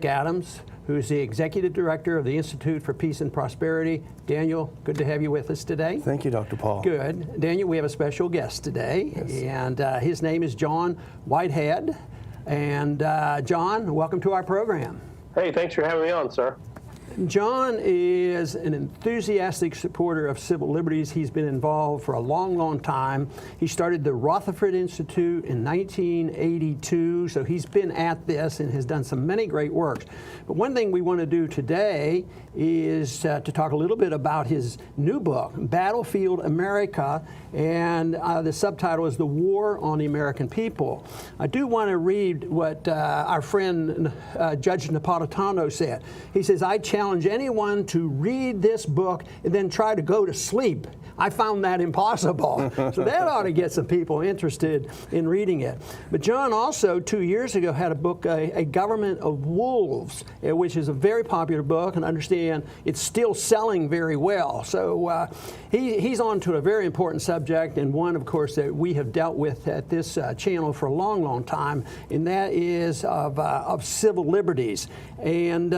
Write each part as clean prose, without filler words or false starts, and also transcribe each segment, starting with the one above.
Adams, who's the Executive Director of the Institute for Peace and Prosperity. Daniel, good to have you with us today. Thank you, Dr. Paul. Good. Daniel, we have a special guest today, and his name is John Whitehead. And John, welcome to our program. Hey, thanks for having me on, sir. John is an enthusiastic supporter of civil liberties. He's been involved for a long, long time. He started the Rutherford Institute in 1982, so he's been at this and has done some many great works. But one thing we want to do today is to talk a little bit about his new book, Battlefield America, and the subtitle is The War on the American People. I do want to read what our friend Judge Napolitano said. He says, "I challenge anyone to read this book and then try to go to sleep. I found that impossible." So that ought to get some people interested in reading it. But John also 2 years ago had a book, A Government of Wolves, which is a very popular book, and I understand it's still selling very well. So he's on to a very important subject, and one, of course, that we have dealt with at this channel for a long, long time, and that is of civil liberties. And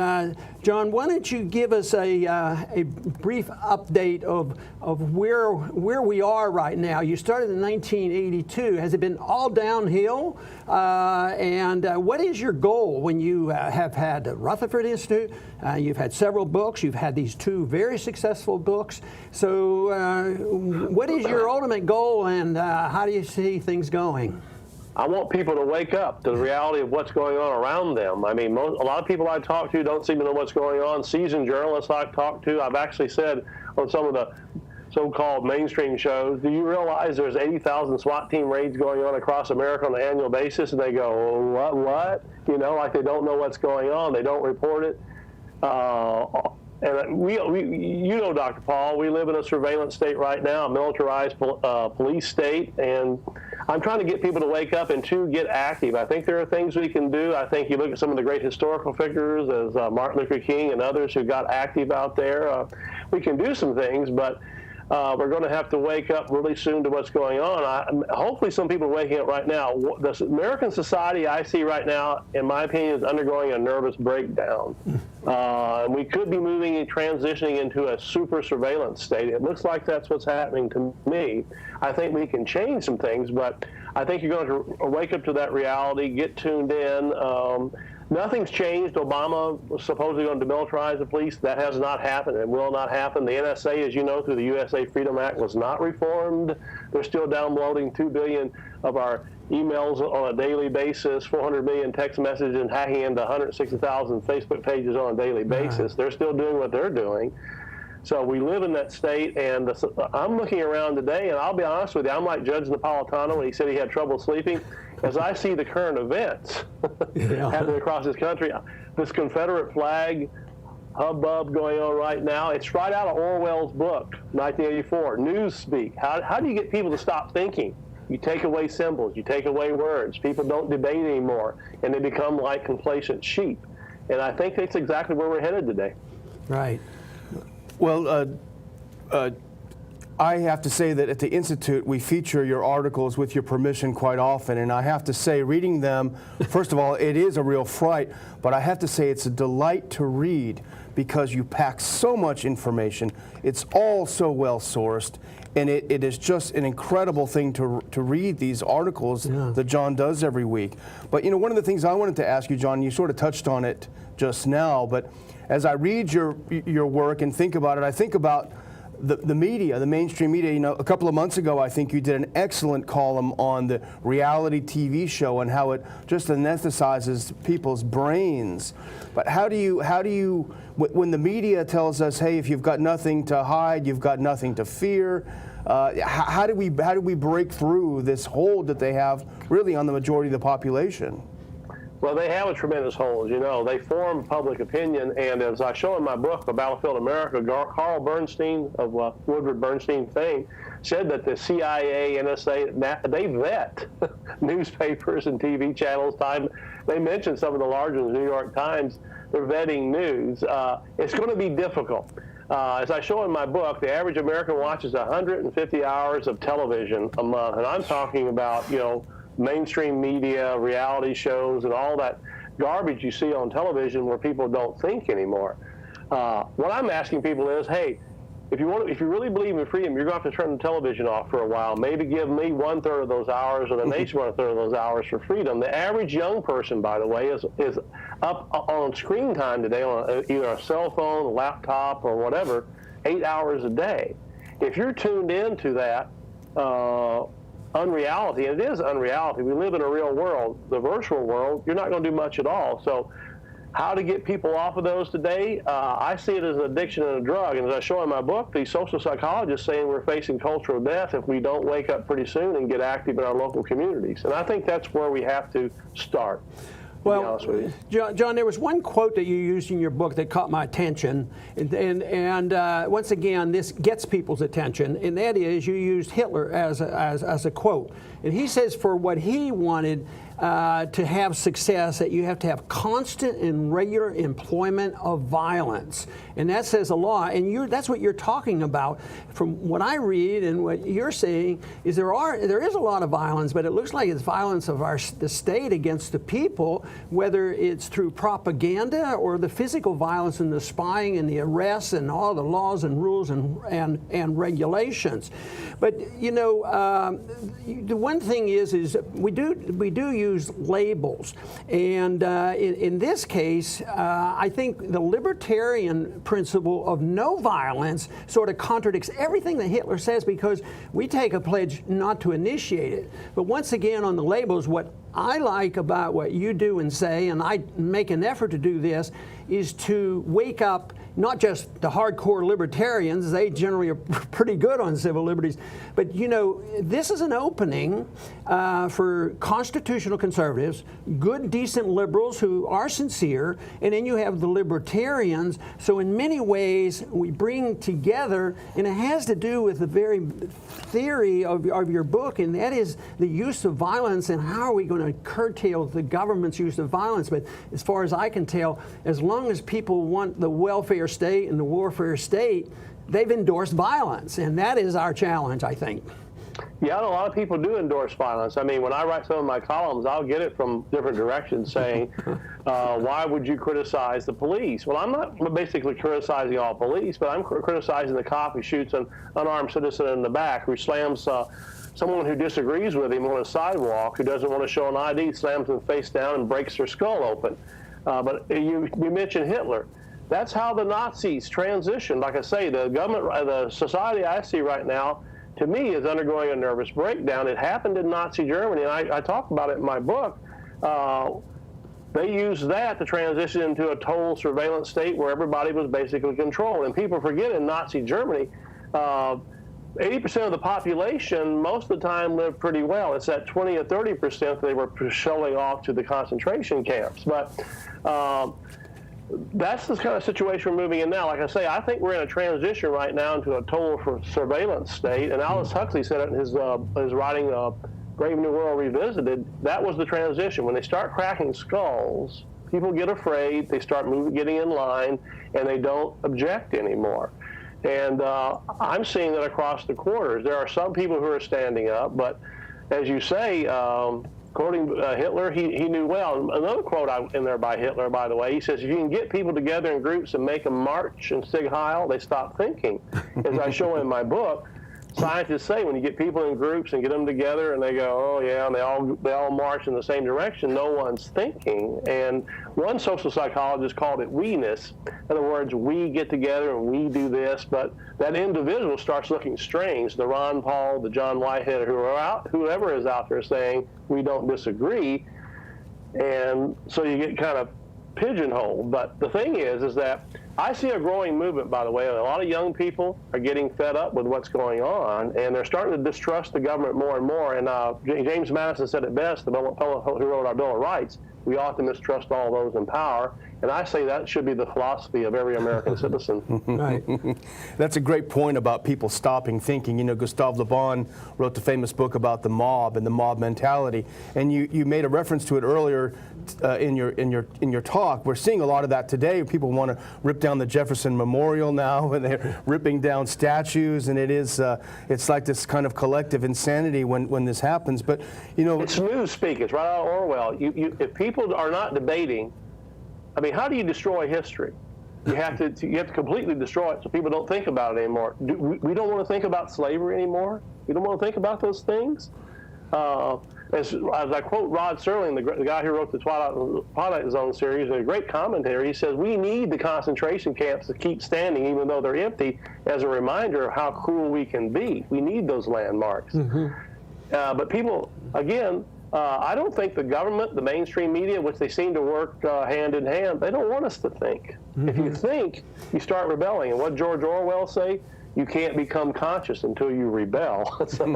John, why don't you give us a brief update of where we are right now? You started in 1982. Has it been all downhill? And what is your goal when you have had the Rutherford Institute? You've had several books. You've had these two very successful books. So what is your ultimate goal, and how do you see things going? I want people to wake up to the reality of what's going on around them. I mean, a lot of people I talk to don't seem to know what's going on. Seasoned journalists I've talked to, I've actually said on some of the so-called mainstream shows, do you realize there's 80,000 SWAT team raids going on across America on an annual basis? And they go, oh, what? You know, like they don't know what's going on. They don't report it. And you know, Dr. Paul, we live in a surveillance state right now, a militarized police state, and I'm trying to get people to wake up and to get active. I think there are things we can do. I think you look at some of the great historical figures as Martin Luther King and others who got active out there. We can do some things, but we're going to have to wake up really soon to what's going on. Hopefully some people are waking up right now. The American society I see right now, in my opinion, is undergoing a nervous breakdown. We could be moving and transitioning into a super surveillance state. It looks like that's what's happening to me. I think we can change some things, but I think you're going to wake up to that reality, get tuned in. Nothing's changed. Obama was supposedly going to demilitarize the police. That has not happened. It will not happen. The NSA, as you know, through the USA Freedom Act, was not reformed. They're still downloading 2 billion of our emails on a daily basis, 400 million text messages, and hacking into 160,000 Facebook pages on a daily basis. They're still doing what they're doing. So we live in that state, and I'm looking around today, and I'll be honest with you, I'm like Judge Napolitano when he said he had trouble sleeping. As I see the current events happening across this country, this Confederate flag hubbub going on right now, it's right out of Orwell's book, 1984, Newspeak. How do you get people to stop thinking? You take away symbols, you take away words. People don't debate anymore, and they become like complacent sheep. And I think that's exactly where we're headed today. Right. Well, I have to say that at the Institute, we feature your articles with your permission quite often, and I have to say, reading them, first of all, it is a real fright, but I have to say it's a delight to read because you pack so much information. It's all so well sourced, and it is just an incredible thing to read these articles that John does every week. But you know, one of the things I wanted to ask you, John, you sort of touched on it just now, but as I read your work and think about it, I think about the media, the mainstream media. You know, a couple of months ago, I think you did an excellent column on the reality TV show and how it just anesthetizes people's brains. But how do you, when the media tells us, hey, if you've got nothing to hide, you've got nothing to fear, how do we break through this hold that they have really on the majority of the population? Well, they have a tremendous hold. You know, they form public opinion, and as I show in my book, The Battlefield America, Carl Bernstein of Woodward Bernstein fame said that the CIA, NSA, they vet newspapers and TV channels. They mentioned some of the larger, the New York Times, they're vetting news. It's going to be difficult. As I show in my book, the average American watches 150 hours of television a month, and I'm talking about, you know, mainstream media, reality shows, and all that garbage you see on television where people don't think anymore. What I'm asking people is, hey, if you really believe in freedom, you're going to have to turn the television off for a while. Maybe give me 1/3 of those hours, or the nation 1/3 of those hours for freedom. The average young person, by the way, is up on screen time today on either a cell phone, a laptop, or whatever, 8 hours a day. If you're tuned into that unreality, and it is unreality, we live in a real world, the virtual world, you're not going to do much at all. So how to get people off of those today? I see it as an addiction and a drug. And as I show in my book, the social psychologists saying we're facing cultural death if we don't wake up pretty soon and get active in our local communities. And I think that's where we have to start. Well, John, there was one quote that you used in your book that caught my attention, and once again, this gets people's attention, and that is you used Hitler as a quote. And he says for what he wanted to have success, that you have to have constant and regular employment of violence. And that says a lot, and that's what you're talking about. From what I read and what you're saying is there is a lot of violence, but it looks like it's violence of the state against the people, whether it's through propaganda or the physical violence and the spying and the arrests and all the laws and rules and regulations. But you know, the one thing is we do use labels, and in this case, I think the libertarian principle of no violence sort of contradicts everything that Hitler says, because we take a pledge not to initiate it. But once again, on the labels, what I like about what you do and say, and I make an effort to do this, is to wake up not just the hardcore libertarians, they generally are pretty good on civil liberties, but you know, this is an opening for constitutional conservatives, good, decent liberals who are sincere, and then you have the libertarians. So in many ways, we bring together, and it has to do with the very theory of your book, and that is the use of violence and how are we going to curtail the government's use of violence. But as far as I can tell, as long as people want the welfare state and the warfare state, they've endorsed violence, and that is our challenge, I think. Yeah, a lot of people do endorse violence. I mean, when I write some of my columns, I'll get it from different directions saying, why would you criticize the police? Well, I'm not basically criticizing all police, but I'm criticizing the cop who shoots an unarmed citizen in the back, who slams someone who disagrees with him on a sidewalk, who doesn't want to show an ID, slams them face down and breaks their skull open. But you mentioned Hitler. That's how the Nazis transitioned. Like I say, the government, the society I see right now, to me, is undergoing a nervous breakdown. It happened in Nazi Germany, and I talk about it in my book. They used that to transition into a total surveillance state where everybody was basically controlled. And people forget, in Nazi Germany, 80% of the population most of the time lived pretty well. It's that 20 or 30% they were shelling off to the concentration camps. But that's the kind of situation we're moving in now. Like I say, I think we're in a transition right now into a total surveillance state. And Aldous Huxley said it in his writing, Brave New World Revisited. That was the transition. When they start cracking skulls, people get afraid, they start getting in line, and they don't object anymore. And I'm seeing that across the quarters. There are some people who are standing up, but as you say, quoting Hitler, he knew well. Another quote in there by Hitler, by the way, he says, if you can get people together in groups and make them march and Sieg Heil, they stop thinking. As I show in my book, scientists say when you get people in groups and get them together and they go, oh yeah, and they all march in the same direction, no one's thinking. And one social psychologist called it we-ness. In other words, we get together and we do this, but that individual starts looking strange. The Ron Paul, the John Whitehead, whoever is out there saying we don't disagree, and so you get kind of pigeonholed. But the thing is that I see a growing movement, by the way. A lot of young people are getting fed up with what's going on, and they're starting to distrust the government more and more. And James Madison said it best, the fellow who wrote our Bill of Rights, we ought to mistrust all those in power. And I say that should be the philosophy of every American citizen. Right. That's a great point about people stopping thinking. You know, Gustave Le Bon wrote the famous book about the mob and the mob mentality. And you made a reference to it earlier in your talk, we're seeing a lot of that today. People want to rip down the Jefferson Memorial now, and they're ripping down statues, and it's like this kind of collective insanity when this happens. But it's news speak. It's right out of Orwell. If people are not debating, I mean, how do you destroy history? You have to completely destroy it so people don't think about it anymore. We don't want to think about slavery anymore. We don't want to think about those things. As I quote Rod Serling, the guy who wrote the Twilight Zone series, in a great commentary, he says, we need the concentration camps to keep standing even though they're empty as a reminder of how cruel we can be. We need those landmarks. Mm-hmm. But people, again, I don't think the government, the mainstream media, which they seem to work hand in hand, they don't want us to think. Mm-hmm. If you think, you start rebelling. And what George Orwell say? You can't become conscious until you rebel. So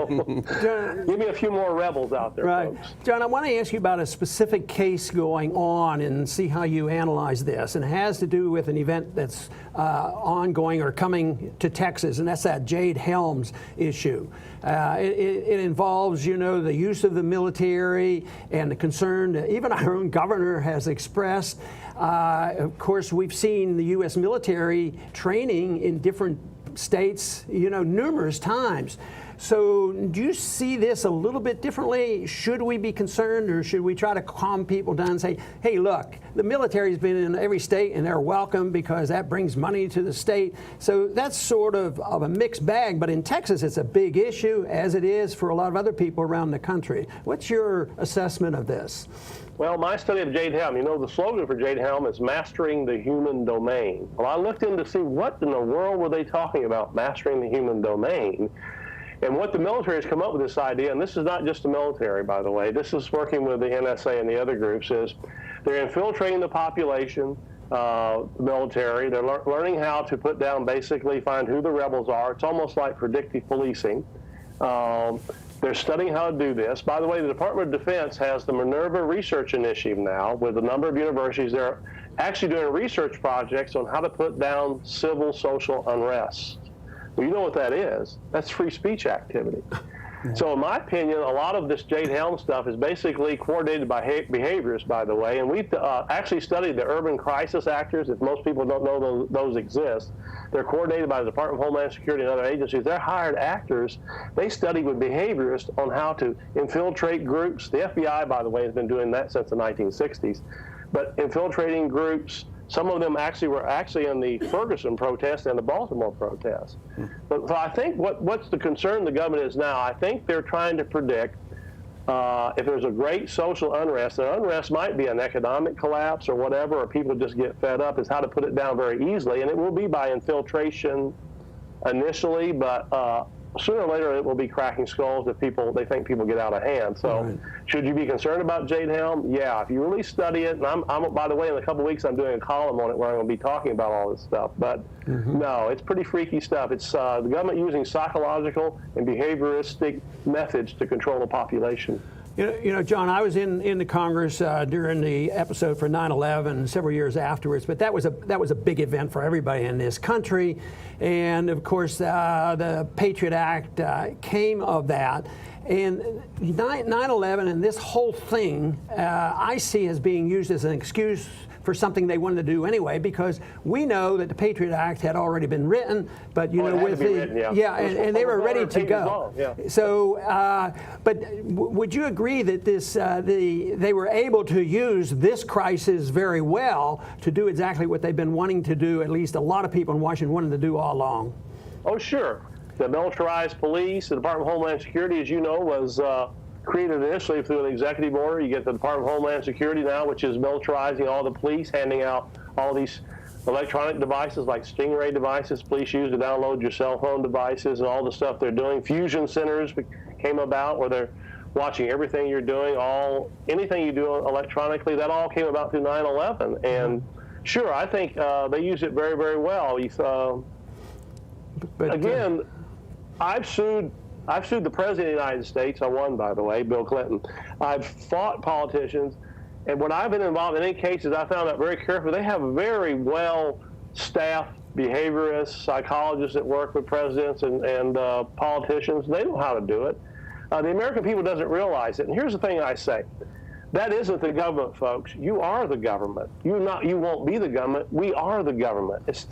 give me a few more rebels out there, right. folks. John, I want to ask you about a specific case going on and see how you analyze this. And it has to do with an event that's ongoing or coming to Texas, and that's that Jade Helms issue. It involves, the use of the military and the concern that even our own governor has expressed. Of course, we've seen the U.S. military training in different states, numerous times. So do you see this a little bit differently? Should we be concerned, or should we try to calm people down and say, hey, look, the military's been in every state and they're welcome because that brings money to the state. So that's sort of a mixed bag. But in Texas, it's a big issue, as it is for a lot of other people around the country. What's your assessment of this? Well, my study of Jade Helm, the slogan for Jade Helm is mastering the human domain. Well, I looked in to see what in the world were they talking about, mastering the human domain. And what the military has come up with this idea, and this is not just the military, by the way, this is working with the NSA and the other groups, is they're infiltrating the population, the military. They're learning how to put down, basically find who the rebels are. It's almost like predictive policing. They're studying how to do this. By the way, the Department of Defense has the Minerva Research Initiative now with a number of universities. They're actually doing research projects on how to put down civil social unrest. Well, you know what that is. That's free speech activity. Yeah. So in my opinion, a lot of this Jade Helm stuff is basically coordinated by behaviorists, by the way, and we've actually studied the urban crisis actors. If most people don't know those exist, they're coordinated by the Department of Homeland Security and other agencies. They're hired actors. They study with behaviorists on how to infiltrate groups. The FBI, by the way, has been doing that since the 1960s. But infiltrating groups, some of them were in the Ferguson protest and the Baltimore protest. But so I think what's the concern the government is now, I think they're trying to predict if there's a great social unrest, and unrest might be an economic collapse or whatever, or people just get fed up, is how to put it down very easily. And it will be by infiltration initially, but sooner or later it will be cracking skulls if they think people get out of hand. So should you be concerned about Jade Helm? Yeah, if you really study it, and I'm by the way, in a couple of weeks I'm doing a column on it where I'm going to be talking about all this stuff. But no, it's pretty freaky stuff. It's the government using psychological and behavioristic methods to control the population. John, I was in the Congress during the episode for 9/11 several years afterwards, but that was a big event for everybody in this country, and of course the Patriot Act came of that. And 9/11 and this whole thing I see as being used as an excuse for something they wanted to do anyway, because we know that the Patriot Act had already been written, but with and they were ready to go. Yeah. So, but would you agree that they were able to use this crisis very well to do exactly what they've been wanting to do? At least a lot of people in Washington wanted to do all along. Oh, sure. The militarized police, the Department of Homeland Security, as you know, was created initially through an executive order. You get the Department of Homeland Security now, which is militarizing all the police, handing out all these electronic devices like Stingray devices police use to download your cell phone devices and all the stuff they're doing. Fusion centers came about where they're watching everything you're doing, anything you do electronically. That all came about through 9/11. And sure, I think they use it very, very well. Again, I've sued the President of the United States. I won, by the way, Bill Clinton. I've fought politicians, and when I've been involved in any cases, I found out very carefully they have very well-staffed behaviorists, psychologists that work with presidents and politicians. They know how to do it. The American people doesn't realize it. And here's the thing I say. That isn't the government, folks. You are the government. You won't be the government. We are the government. It's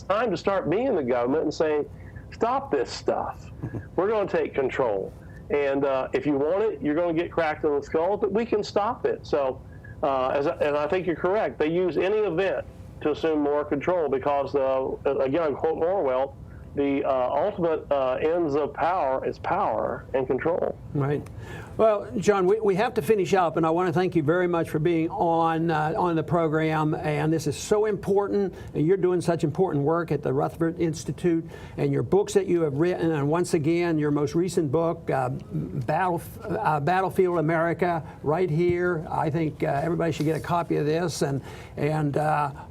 time to start being the government and saying, stop this stuff. We're going to take control. And if you want it, you're going to get cracked in the skull, but we can stop it. So, and I think you're correct. They use any event to assume more control because, again, I quote Orwell, the ultimate ends of power is power and control. Right. Well, John, we have to finish up, and I want to thank you very much for being on the program. And this is so important, and you're doing such important work at the Rutherford Institute, and your books that you have written, and once again, your most recent book, Battlefield America, right here. I think everybody should get a copy of this, and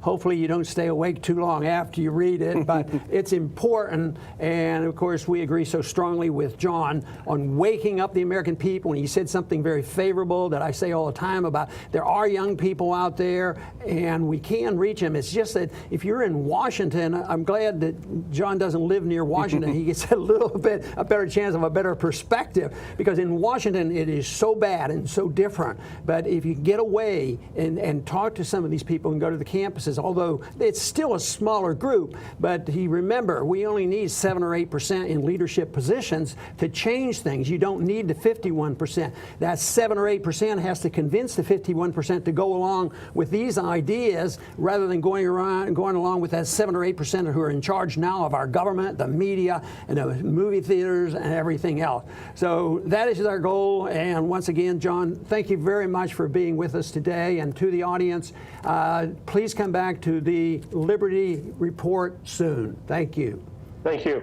hopefully you don't stay awake too long after you read it, but it's important. And of course, we agree so strongly with John on waking up the American people. And he said something very favorable that I say all the time about there are young people out there and we can reach them. It's just that if you're in Washington, I'm glad that John doesn't live near Washington. He gets a little bit a better chance of a better perspective, because in Washington it is so bad and so different. But if you get away and talk to some of these people and go to the campuses, although it's still a smaller group, but remember, we only need 7 or 8% in leadership positions to change things. You don't need the 51%. That 7 or 8% has to convince the 51% to go along with these ideas, rather than going along with that 7 or 8% who are in charge now of our government, the media, and the movie theaters, and everything else. So that is our goal. And once again, John, thank you very much for being with us today. And to the audience, please come back to the Liberty Report soon. Thank you. Thank you.